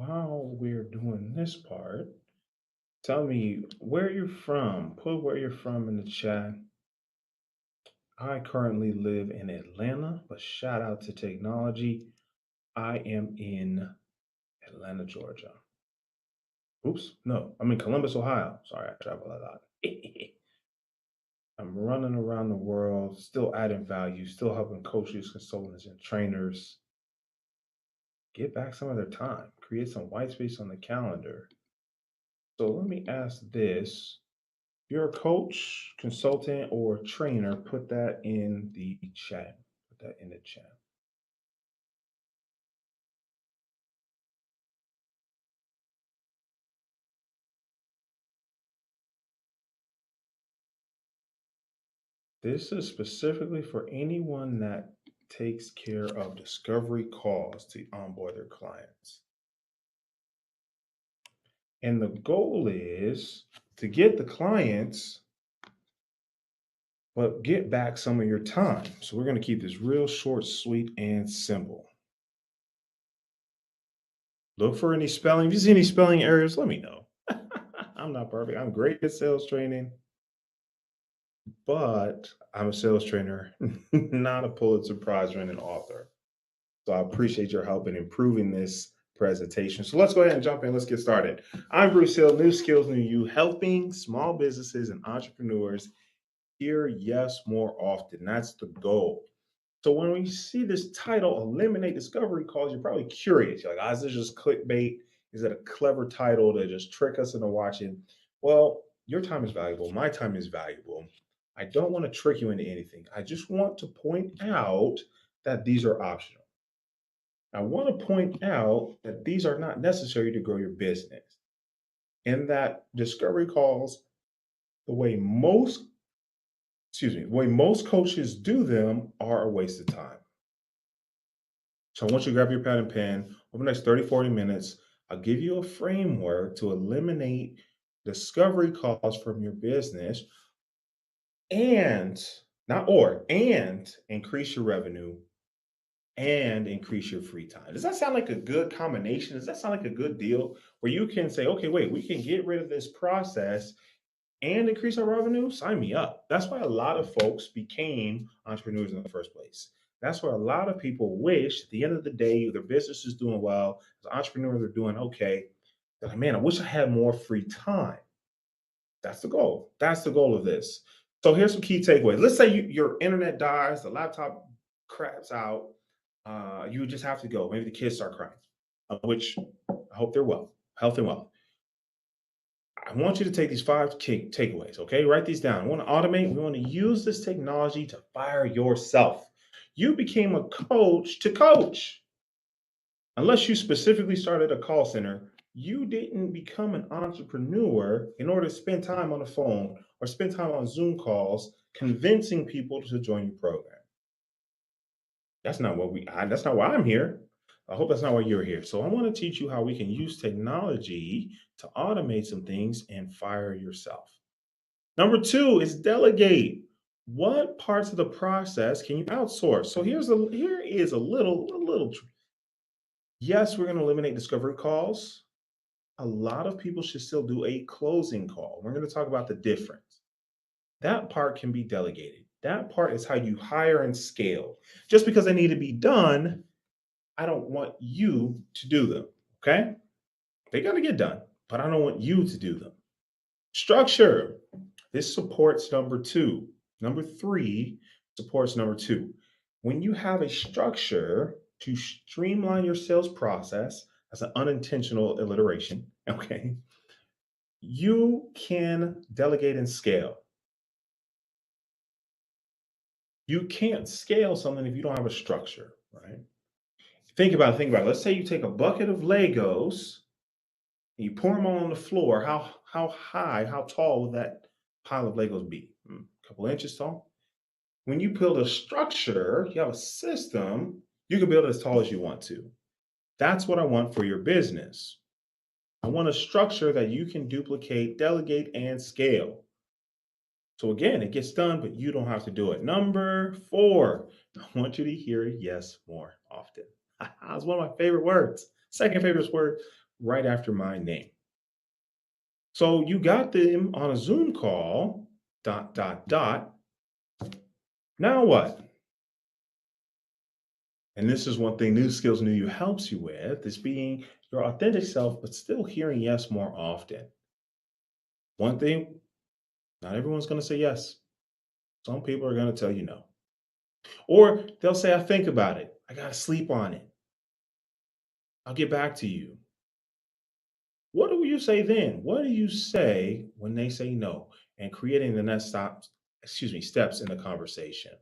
while we're doing this part, tell me where you're from. Put where you're from in the chat. I currently live in Atlanta, but shout out to technology. I am in Atlanta, Georgia. Oops, no, I'm in Columbus, Ohio. Sorry, I travel a lot. I'm running around the world, still adding value, still helping coaches, consultants, and trainers get back some of their time, create some white space on the calendar. So let me ask this. If you're a coach, consultant, or trainer, put that in the chat. Put that in the chat. This is specifically for anyone that takes care of discovery calls to onboard their clients. And the goal is to get the clients, but get back some of your time. So we're going to keep this real short, sweet, and simple. Look for any spelling. If you see any spelling errors, let me know. I'm not perfect. I'm great at sales training, but I'm a sales trainer, not a Pulitzer Prize winning author. So I appreciate your help in improving this presentation. So let's go ahead and jump in. Let's get started. I'm Bruce Hill, New Skills, New You, helping small businesses and entrepreneurs hear yes more often. That's the goal. So when we see this title, Eliminate Discovery Calls, you're probably curious. You're like, is this just clickbait? Is it a clever title to just trick us into watching? Well, your time is valuable. My time is valuable. I don't want to trick you into anything. I just want to point out that these are optional. I want to point out that these are not necessary to grow your business. And that discovery calls, the way most, the way most coaches do them are a waste of time. So I want you to grab your pad and pen. Over the next 30, 40 minutes, I'll give you a framework to eliminate discovery calls from your business and and increase your revenue and increase your free time. Does that sound like a good combination? Does that sound like a good deal where you can say, okay, wait, we can get rid of this process and increase our revenue? Sign me up. That's why a lot of folks became entrepreneurs in the first place. That's why a lot of people wish at the end of the day, their business is doing well, as entrepreneurs are doing okay. They're like, man, I wish I had more free time. That's the goal. That's the goal of this. So here's some key takeaways. Let's say your internet dies, the laptop craps out, you just have to go. Maybe the kids start crying, which I hope they're well, health and well. I want you to take these five key takeaways, okay? Write these down. We want to automate. We want to use this technology to fire yourself. You became a coach to coach. Unless you specifically started a call center, you didn't become an entrepreneur in order to spend time on the phone or spend time on Zoom calls convincing people to join your program. That's not why I'm here. I hope that's not why you're here. So I want to teach you how we can use technology to automate some things and fire yourself. Number two is delegate. What parts of the process can you outsource? So here is a little. Yes, we're going to eliminate discovery calls. A lot of people should still do a closing call. We're going to talk about the difference. That part can be delegated. That part is how you hire and scale. Just because they need to be done, I don't want you to do them. Okay? They got to get done, but I don't want you to do them. Structure. This supports number two. Number three supports number two. When you have a structure to streamline your sales process, as an unintentional alliteration, okay, you can delegate and scale. You can't scale something if you don't have a structure, right? Think about it. Let's say you take a bucket of Legos and you pour them all on the floor. How high, how tall would that pile of Legos be? A couple inches tall? When you build a structure, you have a system, you can build it as tall as you want to. That's what I want for your business. I want a structure that you can duplicate, delegate, and scale. So again, it gets done, but you don't have to do it. Number four, I want you to hear yes more often. It's one of my favorite words. Second favorite word right after my name. So you got them on a Zoom call, dot, dot, dot. Now what? And this is one thing New Skills New You helps you with is being your authentic self, but still hearing yes more often. One thing, not everyone's going to say yes. Some people are going to tell you no. Or they'll say, I think about it. I got to sleep on it. I'll get back to you. What do you say then? What do you say when they say no and creating the next steps in the conversation?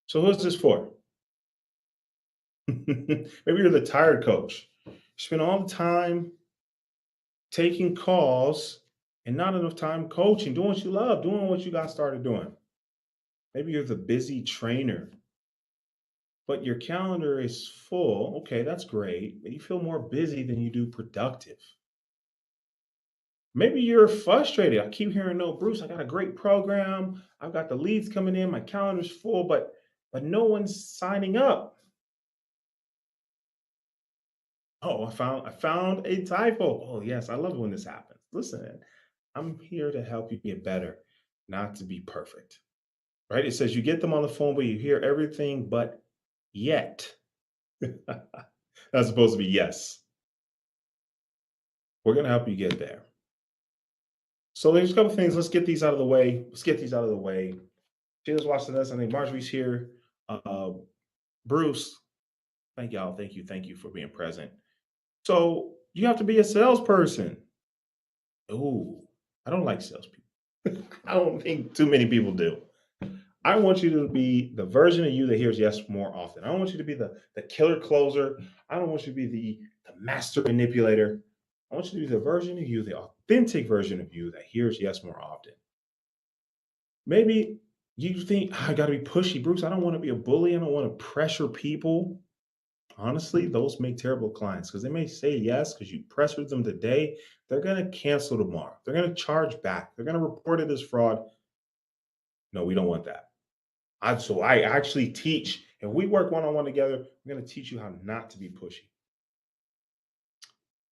So who's this for? Maybe you're the tired coach. You spend all the time taking calls and not enough time coaching, doing what you love, doing what you got started doing. Maybe you're the busy trainer, but your calendar is full. Okay, that's great. But you feel more busy than you do productive. Maybe you're frustrated. I keep hearing, no, Bruce, I got a great program. I've got the leads coming in. My calendar's full, but no one's signing up. Oh, I found a typo. Oh, yes, I love it when this happens. Listen, I'm here to help you get better, not to be perfect. Right? It says you get them on the phone, but you hear everything but yet. That's supposed to be yes. We're going to help you get there. So there's a couple things. Let's get these out of the way. Let's get these out of the way. Shayla's watching this. I think Marjorie's here. Uh, Bruce, thank y'all. Thank you for being present. So you have to be a salesperson. Oh, I don't like salespeople. I don't think too many people do. I want you to be the version of you that hears yes more often. I don't want you to be the killer closer. I don't want you to be the master manipulator. I want you to be the version of you, the authentic version of you that hears yes more often. Maybe you think, I got to be pushy, Bruce. I don't want to be a bully. I don't want to pressure people. Honestly, those make terrible clients because they may say yes because you pressured them today. They're going to cancel tomorrow. They're going to charge back. They're going to report it as fraud. No, we don't want that. I actually teach, and we work one on one together. I'm going to teach you how not to be pushy.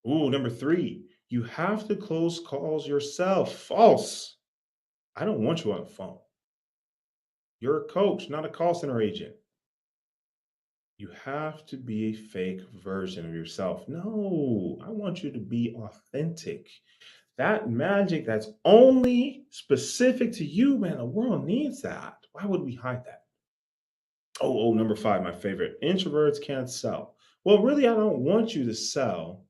Ooh, number three, you have to close calls yourself. False. I don't want you on the phone. You're a coach, not a call center agent. You have to be a fake version of yourself. No, I want you to be authentic. That magic that's only specific to you, man, the world needs that. Why would we hide that? Number five, my favorite. Introverts can't sell. Well, really, I don't want you to sell.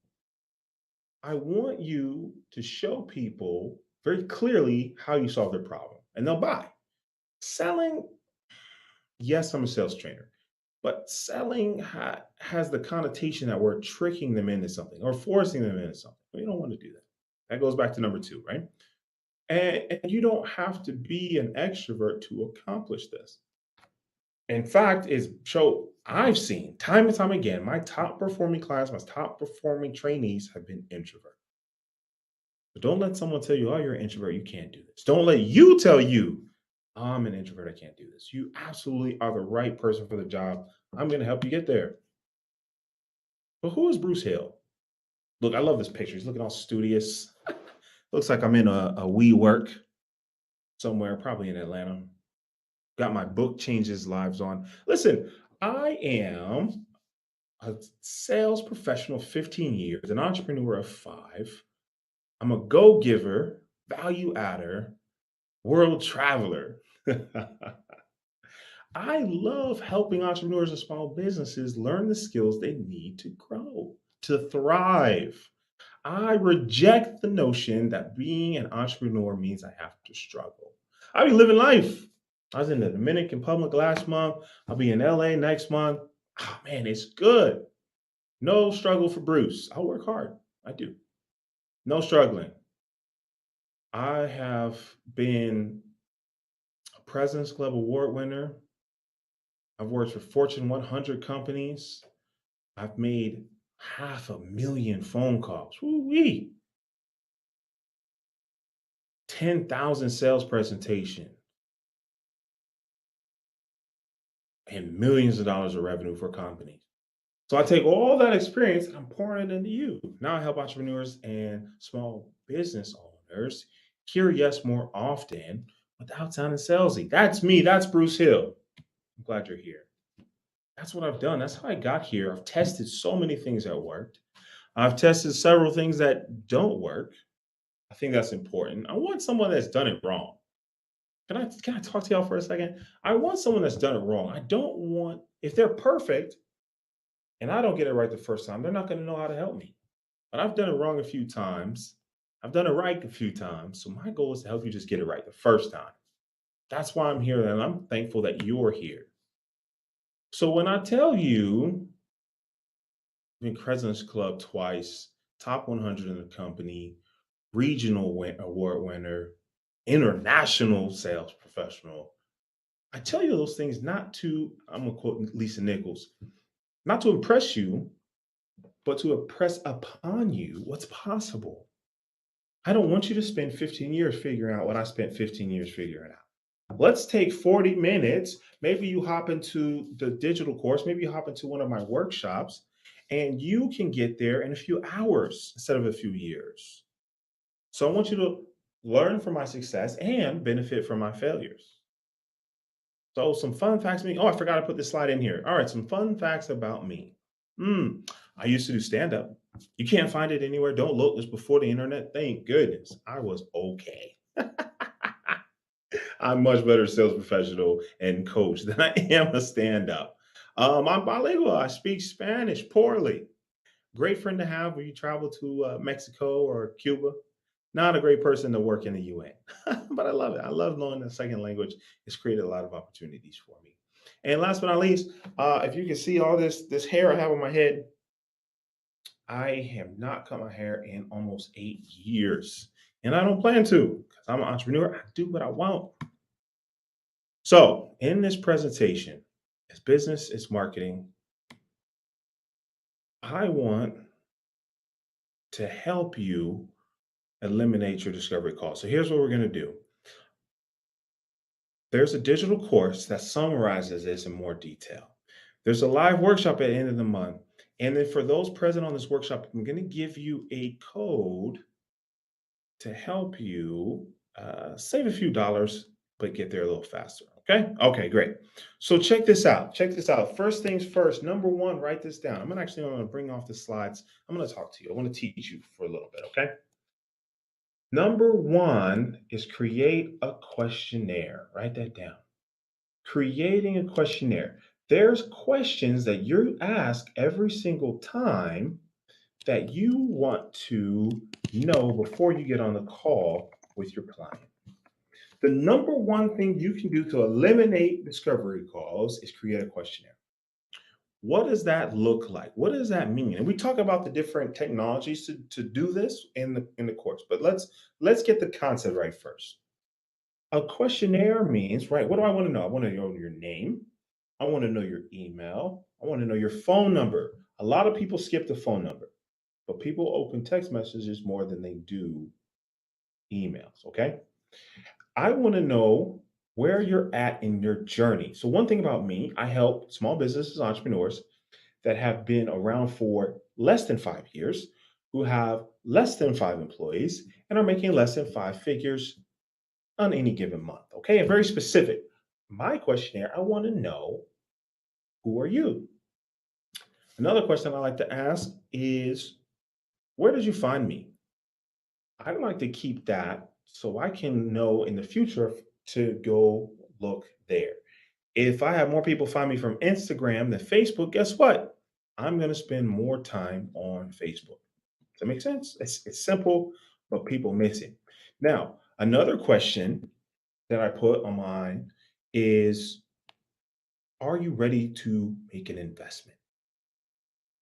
I want you to show people very clearly how you solve their problem and they'll buy. Selling, yes, I'm a sales trainer, but selling has the connotation that we're tricking them into something or forcing them into something. We don't want to do that. That goes back to number two, right? And you don't have to be an extrovert to accomplish this. In fact, is show I've seen time and time again, my top performing clients, my top performing trainees have been introverts. But don't let someone tell you, oh, you're an introvert, you can't do this. Don't let you tell you, I'm an introvert, I can't do this. You absolutely are the right person for the job. I'm going to help you get there. But who is Bruce Hill? Look, I love this picture. He's looking all studious. Looks like I'm in a WeWork somewhere, probably in Atlanta. Got my book Changes Lives on. Listen, I am a sales professional 15 years, an entrepreneur of 5. I'm a go giver, value adder, world traveler. I love helping entrepreneurs and small businesses learn the skills they need to grow, to thrive. I reject the notion that being an entrepreneur means I have to struggle. I be living life. I was in the Dominican Republic last month. I'll be in LA next month. Oh man, it's good. No struggle for Bruce. I work hard. I do. No struggling. I have been a President's Club Award winner. I've worked for Fortune 100 companies. I've made 500,000 phone calls. Woo-wee. 10,000 sales presentations and millions of dollars of revenue for companies. So I take all that experience and I'm pouring it into you. Now I help entrepreneurs and small business owners hear yes more often without sounding salesy. That's me. That's Bruce Hill. I'm glad you're here. That's what I've done. That's how I got here. I've tested so many things that worked. I've tested several things that don't work. I think that's important. I want someone that's done it wrong. Can I talk to y'all for a second? I want someone that's done it wrong. I don't want if they're perfect and I don't get it right the first time, they're not going to know how to help me. But I've done it wrong a few times. I've done it right a few times. So my goal is to help you just get it right the first time. That's why I'm here and I'm thankful that you're here. So when I tell you been President's Club twice, top 100 in the company, regional award winner, international sales professional. I tell you those things not to, I'm going to quote Lisa Nichols, not to impress you, but to impress upon you what's possible. I don't want you to spend 15 years figuring out what I spent 15 years figuring out. Let's take 40 minutes. Maybe you hop into the digital course, maybe you hop into one of my workshops, and you can get there in a few hours instead of a few years. So I want you to learn from my success and benefit from my failures. So some fun facts about me. Oh, I forgot to put this slide in here. All right, some fun facts about me. I used to do stand up. You can't find it anywhere. Don't look. This before the internet. Thank goodness. I was okay. I'm much better sales professional and coach than I am a stand up. I'm bilingual. I speak Spanish poorly. Great friend to have when you travel to Mexico or Cuba. Not a great person to work in the UN, but I love it. I love knowing the second language. It's created a lot of opportunities for me. And last but not least, if you can see all this hair I have on my head, I have not cut my hair in almost 8 years, and I don't plan to because I'm an entrepreneur. I do what I want. So, in this presentation, as business is marketing, I want to help you eliminate your discovery call. So, here's what we're going to do. There's a digital course that summarizes this in more detail. There's a live workshop at the end of the month. And then for those present on this workshop, I'm going to give you a code to help you save a few dollars, but get there a little faster. Okay. Okay, great. So check this out. Check this out. First things first. Number one, write this down. I'm gonna actually going to bring off the slides. I'm going to talk to you. I want to teach you for a little bit. Okay. Number one is create a questionnaire. Write that down. Creating a questionnaire. There's questions that you ask every single time that you want to know before you get on the call with your client. The number one thing you can do to eliminate discovery calls is create a questionnaire. What does that look like? What does that mean? And we talk about the different technologies to do this in the course, but let's get the concept right first. A questionnaire means, right, what do I want to know? I want to know your name. I want to know your email. I want to know your phone number. A lot of people skip the phone number, but people open text messages more than they do emails. Okay. I want to know where you're at in your journey. So, one thing about me, I help small businesses, entrepreneurs that have been around for less than 5 years, who have less than five employees, and are making less than five figures on any given month. Okay. And very specific. My questionnaire, I want to know, who are you? Another question I like to ask is, where did you find me? I like to keep that so I can know in the future to go look there. If I have more people find me from Instagram than Facebook, guess what? I'm going to spend more time on Facebook. Does that make sense? It's simple, but people miss it. Now, another question that I put on mine is, are you ready to make an investment?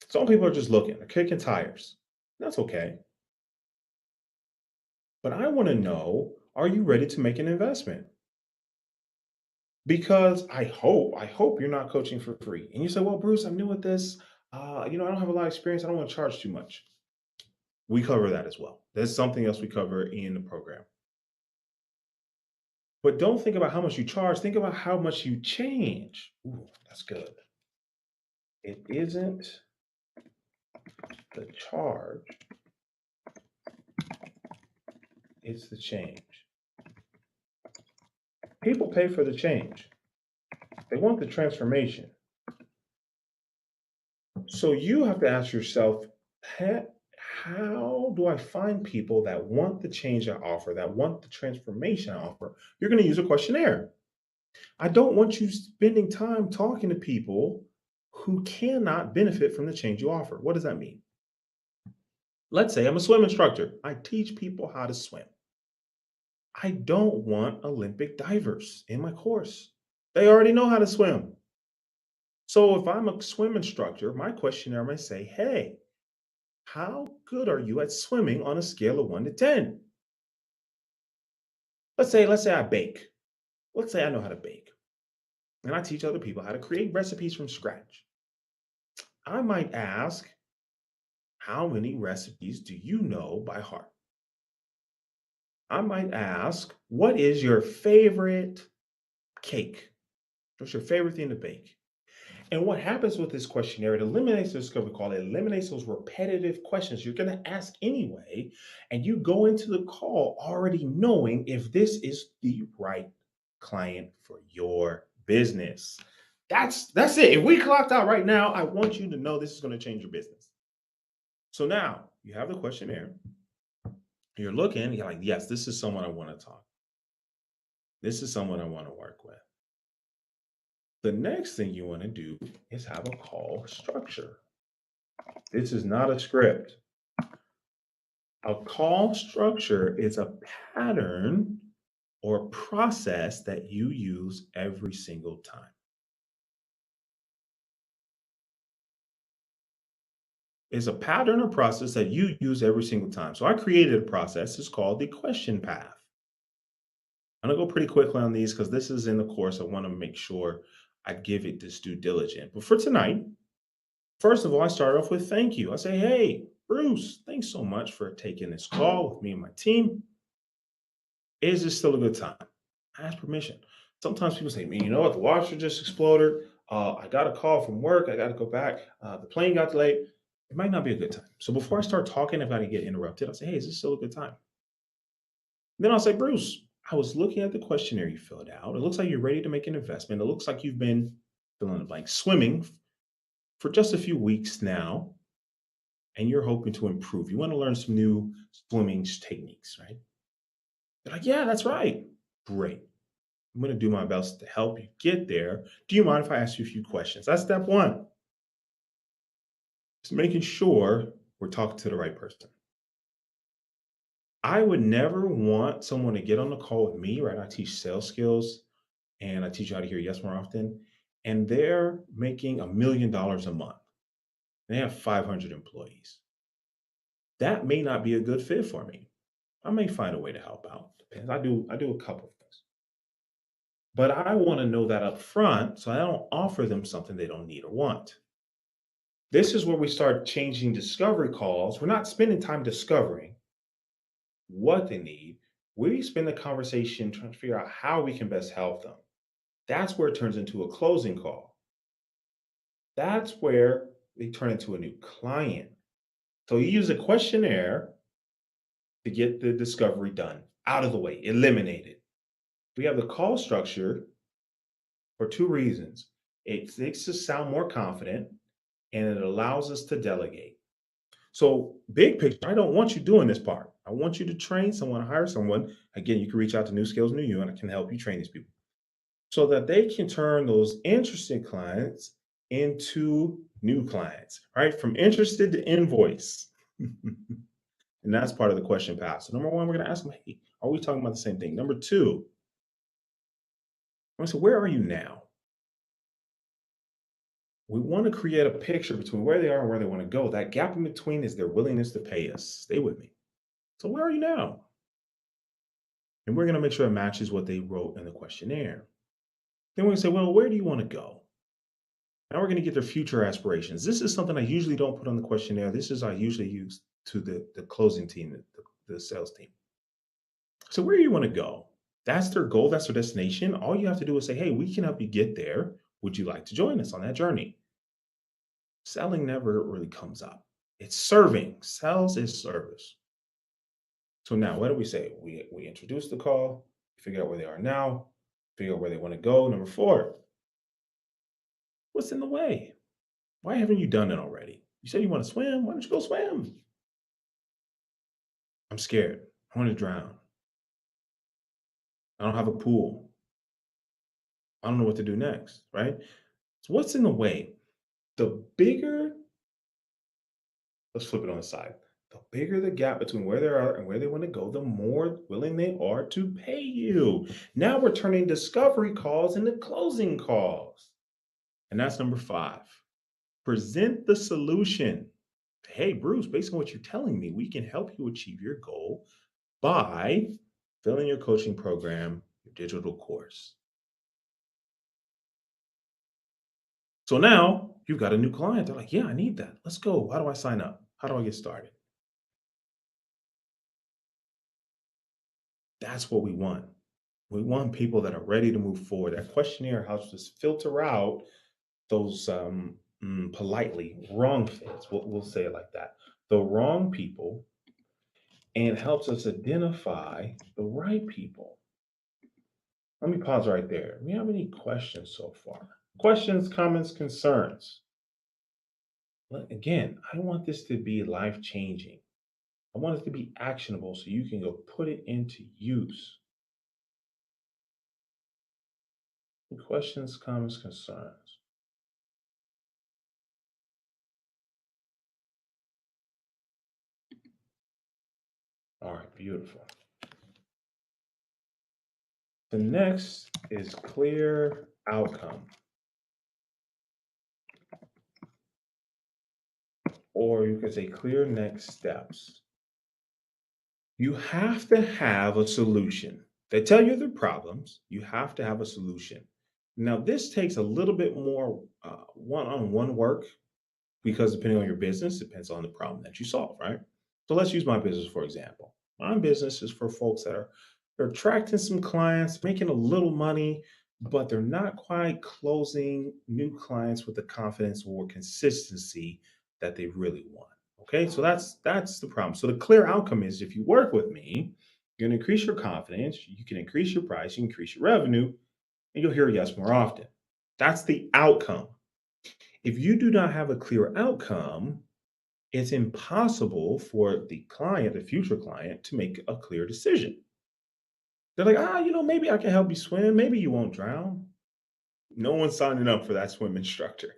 Some people are just looking, they're kicking tires. That's okay. But I want to know, are you ready to make an investment? Because I hope you're not coaching for free. And you say, well, Bruce, I'm new at this. I don't have a lot of experience. I don't want to charge too much. We cover that as well. That's something else we cover in the program. But don't think about how much you charge. Think about how much you change. Ooh, that's good. It isn't. The charge is the change. People pay for the change. They want the transformation. So you have to ask yourself, how do I find people that want the change I offer, that want the transformation I offer? You're going to use a questionnaire. I don't want you spending time talking to people who cannot benefit from the change you offer. What does that mean? Let's say I'm a swim instructor. I teach people how to swim. I don't want Olympic divers in my course. They already know how to swim. So if I'm a swim instructor, my questionnaire might say, hey, how good are you at swimming on a scale of 1 to 10? Let's say I bake. Let's say I know how to bake. And I teach other people how to create recipes from scratch. I might ask, how many recipes do you know by heart? I might ask, what is your favorite cake? What's your favorite thing to bake? And what happens with this questionnaire, it eliminates the discovery call, it eliminates those repetitive questions you're going to ask anyway. And you go into the call already knowing if this is the right client for your business. That's it. If we clocked out right now, I want you to know this is going to change your business. So now you have the questionnaire. You're looking, you're like, yes, this is someone I want to talk. This is someone I want to work with. The next thing you want to do is have a call structure. This is not a script. A call structure is a pattern or process that you use every single time. It's a pattern or process that you use every single time. So I created a process. It's called the question path. I'm going to go pretty quickly on these because this is in the course. I want to make sure I give it this due diligence. But for tonight, first of all, I start off with thank you. I say, hey, Bruce, thanks so much for taking this call with me and my team. Is this still a good time? I ask permission. Sometimes people say, man, you know what? The washer just exploded. I got a call from work. I got to go back. The plane got delayed. It might not be a good time. So before I start talking, I've got to get interrupted. I'll say, hey, is this still a good time? Then I'll say, Bruce, I was looking at the questionnaire you filled out. It looks like you're ready to make an investment. It looks like you've been fill in the blank swimming for just a few weeks now, and you're hoping to improve. You want to learn some new swimming techniques, right? They're like, yeah, that's right. Great. I'm going to do my best to help you get there. Do you mind if I ask you a few questions? That's step one. Just making sure we're talking to the right person. I would never want someone to get on the call with me, right? I teach sales skills and I teach you how to hear yes more often. And they're making $1 million a month. They have 500 employees. That may not be a good fit for me. I may find a way to help out. Depends. I do a couple of things. But I want to know that up front so I don't offer them something they don't need or want. This is where we start changing discovery calls. We're not spending time discovering what they need. We spend the conversation trying to figure out how we can best help them. That's where it turns into a closing call. That's where they turn into a new client. So you use a questionnaire to get the discovery done, out of the way, eliminated. We have the call structure for two reasons. It makes us sound more confident and it allows us to delegate. So, big picture, I don't want you doing this part. I want you to train someone, hire someone. Again, you can reach out to New Skills, New You, and I can help you train these people so that they can turn those interested clients into new clients, right? From interested to invoice. And that's part of the question path. So, number one, we're going to ask them, hey, are we talking about the same thing? Number two, I want to say, where are you now? We want to create a picture between where they are and where they want to go. That gap in between is their willingness to pay us. Stay with me. So, where are you now? And we're going to make sure it matches what they wrote in the questionnaire. Then we're going to say, well, where do you want to go? Now we're going to get their future aspirations. This is something I usually don't put on the questionnaire. This is I usually use to the closing team, the sales team. So where do you want to go? That's their goal. That's their destination. All you have to do is say, hey, we can help you get there. Would you like to join us on that journey? Selling never really comes up. It's serving. Sales is service. So now what do we say? We introduce the call, figure out where they are now, figure out where they want to go. Number four, what's in the way? Why haven't you done it already? You said you want to swim. Why don't you go swim? I'm scared. I want to drown. I don't have a pool. I don't know what to do next, right? So what's in the way? The bigger, let's flip it on the side. The bigger the gap between where they are and where they want to go, the more willing they are to pay you. Now we're turning discovery calls into closing calls. And that's number five. Present the solution. Hey, Bruce, based on what you're telling me, we can help you achieve your goal by filling your coaching program, your digital course. So now you've got a new client. They're like, yeah, I need that. Let's go. How do I sign up? How do I get started? That's what we want. We want people that are ready to move forward. That questionnaire helps us filter out those politely wrong fits. We'll say it like that. The wrong people, and helps us identify the right people. Let me pause right there. Do we have any questions so far? Questions, comments, concerns. Again, I want this to be life changing. I want it to be actionable so you can go put it into use. Questions, comments, concerns. All right, beautiful. The next is clear outcome, or you could say clear next steps. You have to have a solution. They tell you the problems, you have to have a solution. Now, this takes a little bit more one on one work because depending on your business, depends on the problem that you solve, right? So let's use my business for example. My business is for folks that are they're attracting some clients, making a little money, but they're not quite closing new clients with the confidence or consistency that they really want. Okay, so that's the problem. So the clear outcome is if you work with me, you're gonna increase your confidence, you can increase your price, you can increase your revenue, and you'll hear yes more often. That's the outcome. If you do not have a clear outcome, it's impossible for the client, the future client, to make a clear decision. They're like, maybe I can help you swim. Maybe you won't drown. No one's signing up for that swim instructor.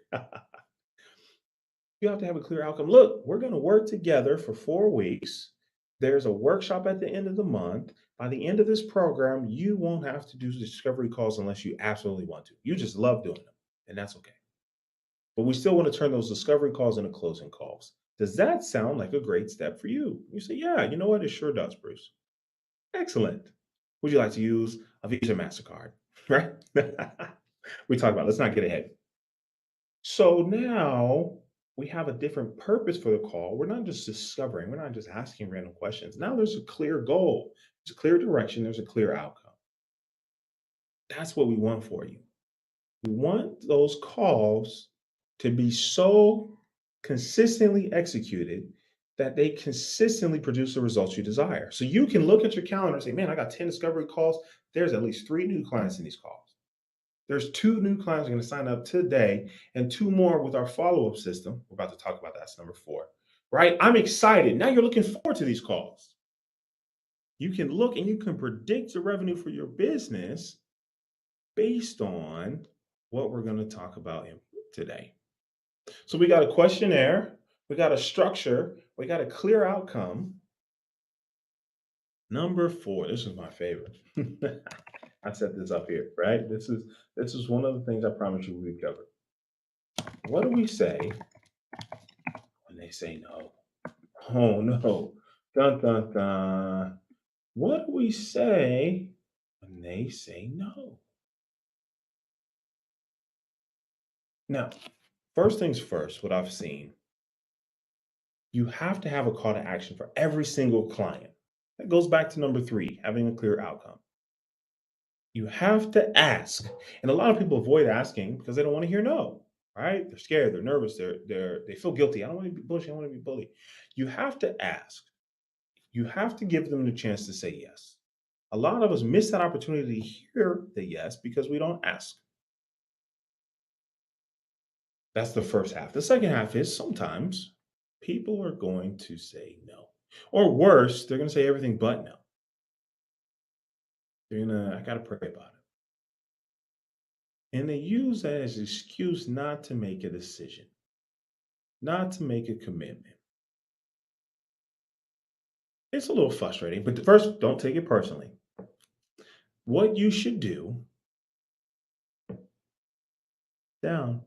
You have to have a clear outcome. Look, we're going to work together for 4 weeks. There's a workshop at the end of the month. By the end of this program, you won't have to do discovery calls unless you absolutely want to. You just love doing them, and that's okay. But we still want to turn those discovery calls into closing calls. Does that sound like a great step for you? You say, yeah, you know what? It sure does, Bruce. Excellent. Would you like to use a Visa MasterCard? Right? We talked about, let's not get ahead. So now we have a different purpose for the call. We're not just discovering, we're not just asking random questions. Now there's a clear goal, there's a clear direction, there's a clear outcome. That's what we want for you. We want those calls to be so consistently executed that they consistently produce the results you desire. So you can look at your calendar and say, man, I got 10 discovery calls. There's at least 3 new clients in these calls. There's 2 new clients going to sign up today and 2 more with our follow-up system. We're about to talk about that. That's number 4, right? I'm excited. Now you're looking forward to these calls. You can look and you can predict the revenue for your business based on what we're going to talk about today. So we got a questionnaire, we got a structure, we got a clear outcome. Number 4, this is my favorite. I set this up here, right? This is one of the things I promise you we cover. What do we say when they say no? Oh no. Dun dun dun. What do we say when they say no? Now, first things first, what I've seen, you have to have a call to action for every single client. That goes back to number 3, having a clear outcome. You have to ask. And a lot of people avoid asking because they don't want to hear no. right? They're scared, they're nervous, they feel guilty. I don't want to be bullied, I want to be bullied. You have to ask. You have to give them the chance to say yes. A lot of us miss that opportunity to hear the yes because we don't ask. That's the first half. The second half is sometimes people are going to say no. Or worse, they're going to say everything but no. I got to pray about it. And they use that as an excuse not to make a decision, not to make a commitment. It's a little frustrating, but first, don't take it personally. What you should do, down,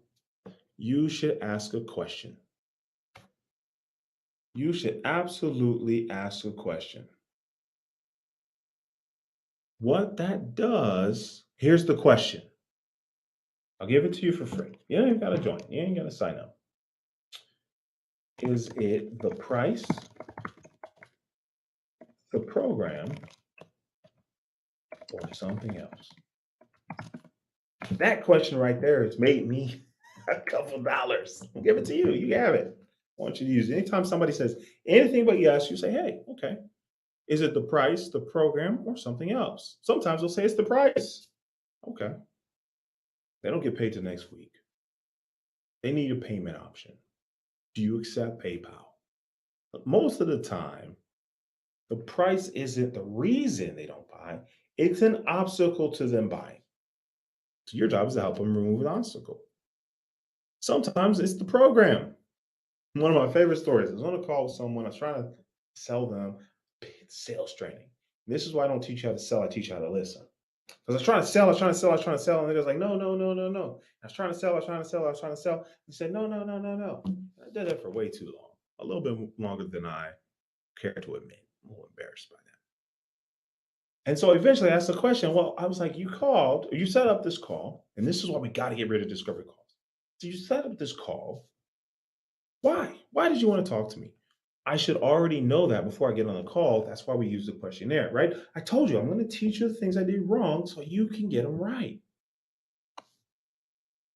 you should ask a question. You should absolutely ask a question. What that does, here's the question. I'll give it to you for free. You ain't got to join. You ain't got to sign up. Is it the price, the program, or something else? That question right there has made me a couple dollars. I'll give it to you. You have it. I want you to use it. Anytime somebody says anything but yes, you say, hey, okay. Is it the price, the program, or something else? Sometimes they'll say it's the price. Okay. They don't get paid till next week. They need a payment option. Do you accept PayPal? But most of the time, the price isn't the reason they don't buy, it's an obstacle to them buying. So your job is to help them remove an obstacle. Sometimes it's the program. One of my favorite stories. I was on a call with someone. I was trying to sell them sales training. This is why I don't teach you how to sell. I teach you how to listen. Because I was trying to sell, and the guy's like, no, no, no, no, no. I was trying to sell, I was trying to sell, I was trying to sell. He said, no, no, no, no, no. I did that for way too long, a little bit longer than I care to admit. I'm a little embarrassed by that. And so eventually I asked the question. Well, I was like, you called, you set up this call, and this is why we got to get rid of discovery calls. So you set up this call. Why? Why did you want to talk to me? I should already know that before I get on the call. That's why we use the questionnaire, right? I told you I'm going to teach you the things I did wrong so you can get them right. I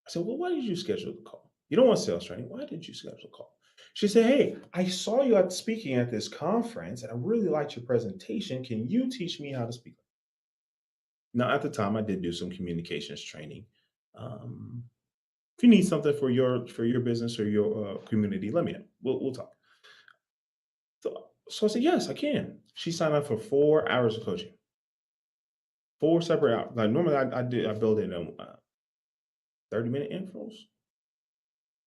said, well, why did you schedule the call? You don't want sales training. Why did you schedule the call? She said, hey, I saw you out speaking at this conference and I really liked your presentation. Can you teach me how to speak? Now, at the time, I did do some communications training. Um, if you need something for your business or your community, let me know. We'll talk. So I said, yes, I can. She signed up for 4 hours of coaching, 4 separate hours. Like normally, I build it in 30-minute intervals.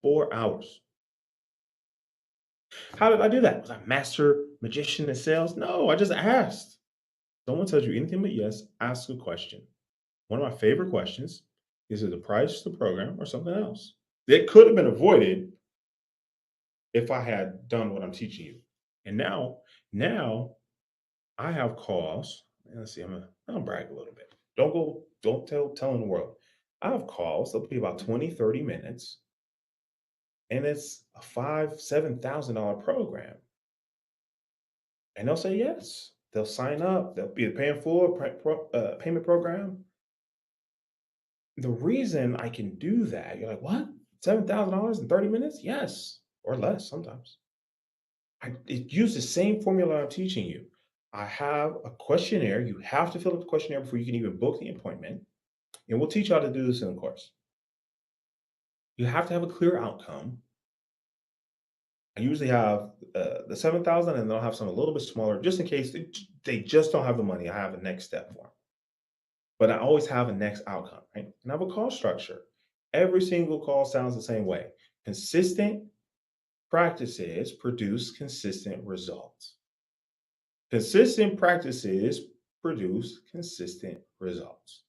4 hours. How did I do that? Was I master magician in sales? No, I just asked. Someone tells you anything but yes, ask a question. One of my favorite questions is it the price, the program, or something else? It could have been avoided if I had done what I'm teaching you. And now I have calls. Let's see, I'm gonna brag a little bit. Don't telling the world. I have calls, they'll be about 20, 30 minutes, and it's a $5,000, $7,000 program. And they'll say yes. They'll sign up. They'll be paying full payment program. The reason I can do that, you're like, what? $7,000 in 30 minutes? Yes, or less sometimes. It uses the same formula I'm teaching you. I have a questionnaire. You have to fill out the questionnaire before you can even book the appointment. And we'll teach you how to do this in the course. You have to have a clear outcome. I usually have the 7,000 and they'll have some a little bit smaller just in case they just don't have the money. I have a next step for them. But I always have a next outcome, right? And I have a call structure. Every single call sounds the same way. Consistent practices produce consistent results. Consistent practices produce consistent results.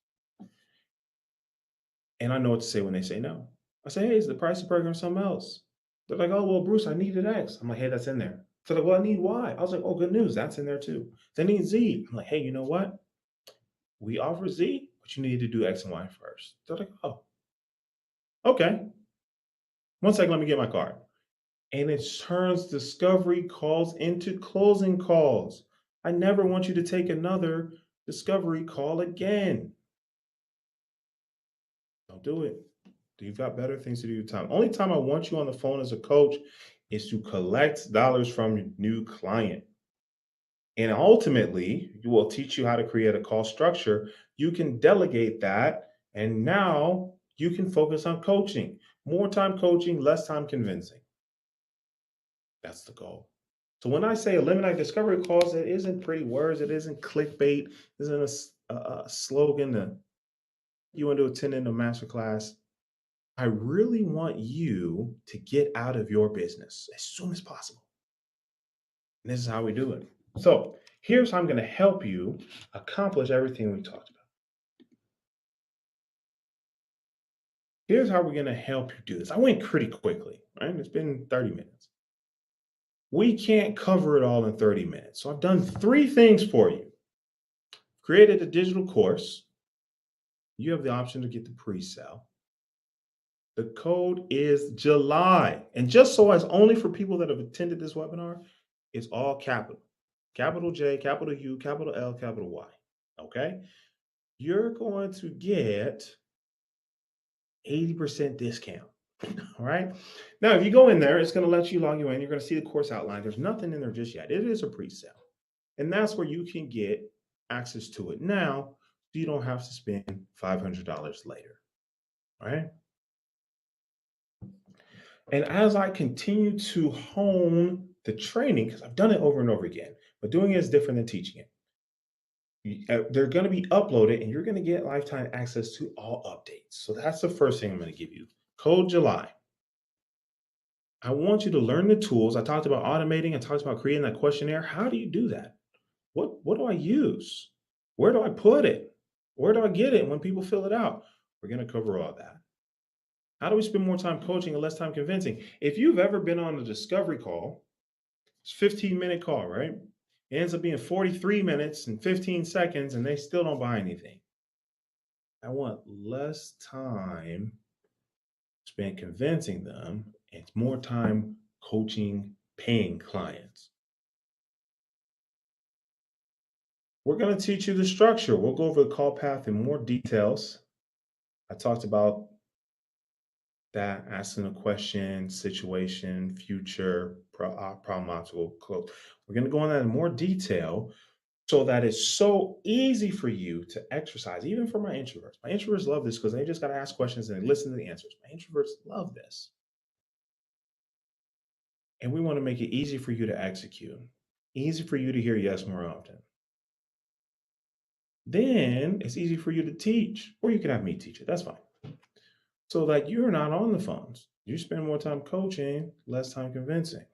And I know what to say when they say no. I say, hey, is the price of the program something else? They're like, oh, well, Bruce, I needed X. I'm like, hey, that's in there. So they're like, well, I need Y. I was like, oh, good news. That's in there too. They need Z. I'm like, hey, you know what? We offer Z, but you need to do X and Y first. They're like, oh, okay. 1 second, let me get my card. And it turns discovery calls into closing calls. I never want you to take another discovery call again. Don't do it. You've got better things to do with your time. Only time I want you on the phone as a coach is to collect dollars from your new client. And ultimately, you will teach you how to create a call structure. You can delegate that. And now you can focus on coaching. More time coaching, less time convincing. That's the goal. So when I say eliminate discovery calls, it isn't pretty words. It isn't clickbait. It isn't a slogan to you into attending a masterclass. I really want you to get out of your business as soon as possible. And this is how we do it. So here's how I'm going to help you accomplish everything we talked about. Here's how we're going to help you do this. I went pretty quickly, right? It's been 30 minutes. We can't cover it all in 30 minutes. So I've done three things for you. Created a digital course. You have the option to get the pre-sale. The code is July. And just so as only for people that have attended this webinar, it's all capital. Capital J, capital U, capital L, capital Y. Okay? You're going to get 80% discount. All right. Now, if you go in there, it's going to let you log you in. You're going to see the course outline. There's nothing in there just yet. It is a pre-sale. And that's where you can get access to it now, so you don't have to spend $500 later. All right. And as I continue to hone the training, because I've done it over and over again, but doing it is different than teaching it. They're going to be uploaded and you're going to get lifetime access to all updates. So that's the first thing I'm going to give you. Code July. I want you to learn the tools. I talked about automating. I talked about creating that questionnaire. How do you do that? What do I use? Where do I put it? Where do I get it when people fill it out? We're going to cover all that. How do we spend more time coaching and less time convincing? If you've ever been on a discovery call, it's a 15-minute call, right? It ends up being 43 minutes and 15 seconds, and they still don't buy anything. I want less time spent convincing them and more time coaching paying clients. We're going to teach you the structure. We'll go over the call path in more details. I talked about that, asking a question, situation, future, problem, obstacle, close. We're going to go on that in more detail so that it's so easy for you to exercise, even for my introverts. My introverts love this because they just got to ask questions and they listen to the answers. My introverts love this. And we want to make it easy for you to execute, easy for you to hear yes more often. Then it's easy for you to teach, or you can have me teach it. That's fine. So that you're not on the phones. You spend more time coaching, less time convincing.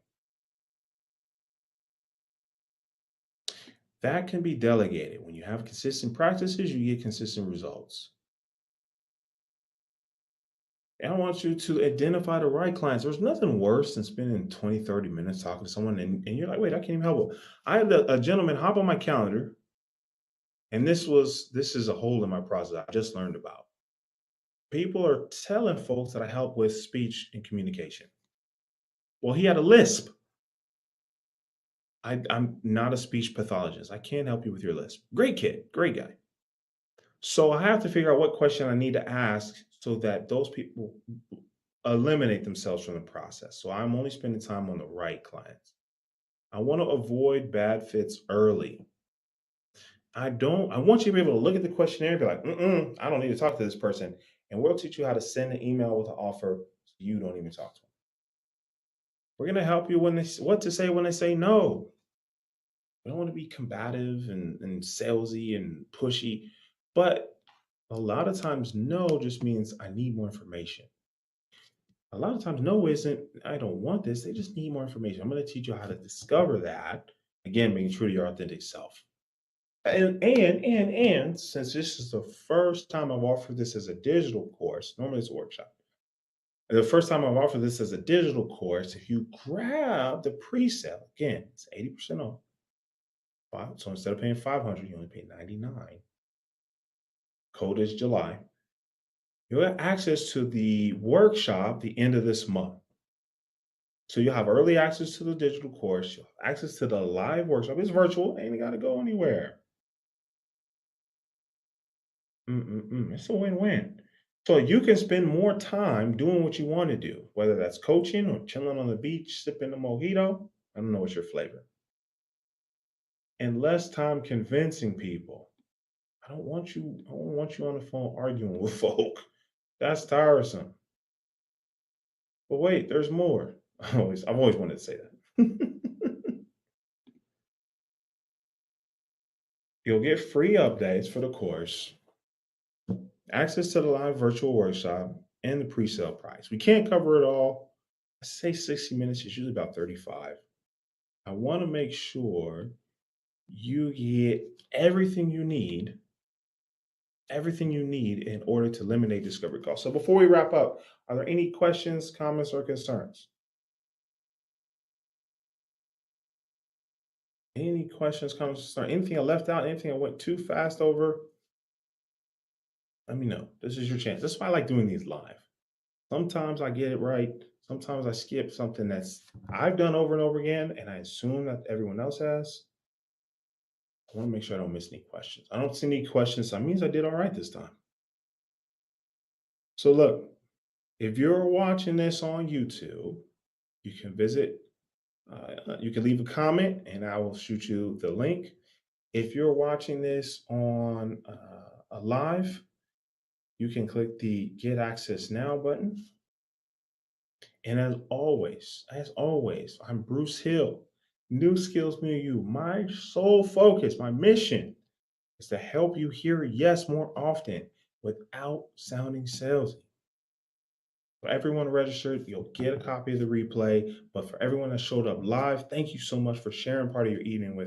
That can be delegated. When you have consistent practices, you get consistent results. And I want you to identify the right clients. There's nothing worse than spending 20, 30 minutes talking to someone and you're like, wait, I can't even help them. I had a gentleman hop on my calendar, and this is a hole in my process I just learned about. People are telling folks that I help with speech and communication. Well, he had a lisp. I'm not a speech pathologist. I can't help you with your lisp. Great kid, great guy. So I have to figure out what question I need to ask so that those people eliminate themselves from the process. So I'm only spending time on the right clients. I want to avoid bad fits early. I want you to be able to look at the questionnaire and be like, I don't need to talk to this person. And we'll teach you how to send an email with an offer so you don't even talk to them. We're going to help you what to say when they say no. We don't want to be combative and salesy and pushy, but a lot of times no just means I need more information. A lot of times no isn't I don't want this. They just need more information. I'm going to teach you how to discover that. Again, being true to your authentic self. And since this is the first time I've offered this as a digital course, normally it's a workshop. The first time I've offered this as a digital course, if you grab the pre-sale, again, it's 80% off. So instead of paying $500, you only pay $99. Code is July. You'll have access to the workshop the end of this month. So you'll have early access to the digital course. You'll have access to the live workshop. It's virtual. Ain't got to go anywhere. It's a win-win. So you can spend more time doing what you want to do, whether that's coaching or chilling on the beach, sipping a mojito. I don't know what's your flavor. And less time convincing people. I don't want you on the phone arguing with folk. That's tiresome. But wait, there's more. I've always wanted to say that. You'll get free updates for the course, access to the live virtual workshop, and the pre-sale price. We can't cover it all. I say 60 minutes is usually about 35. I want to make sure you get everything you need in order to eliminate discovery costs. So before we wrap up, are there any questions, comments, or concerns? Any questions, comments, concerns? Anything I left out? Anything I went too fast over? Let me know. This is your chance. That's why I like doing these live. Sometimes I get it right. Sometimes I skip something that's I've done over and over again, and I assume that everyone else has. I want to make sure I don't miss any questions. I don't see any questions, so that means I did all right this time. So look, if you're watching this on YouTube, you can visit, you can leave a comment and I will shoot you the link. If you're watching this on a live, you can click the Get Access Now button. And as always, I'm Bruce Hill. New Skills Near You. My sole focus, my mission is to help you hear yes more often without sounding salesy. For everyone registered, you'll get a copy of the replay. But for everyone that showed up live, thank you so much for sharing part of your evening with me.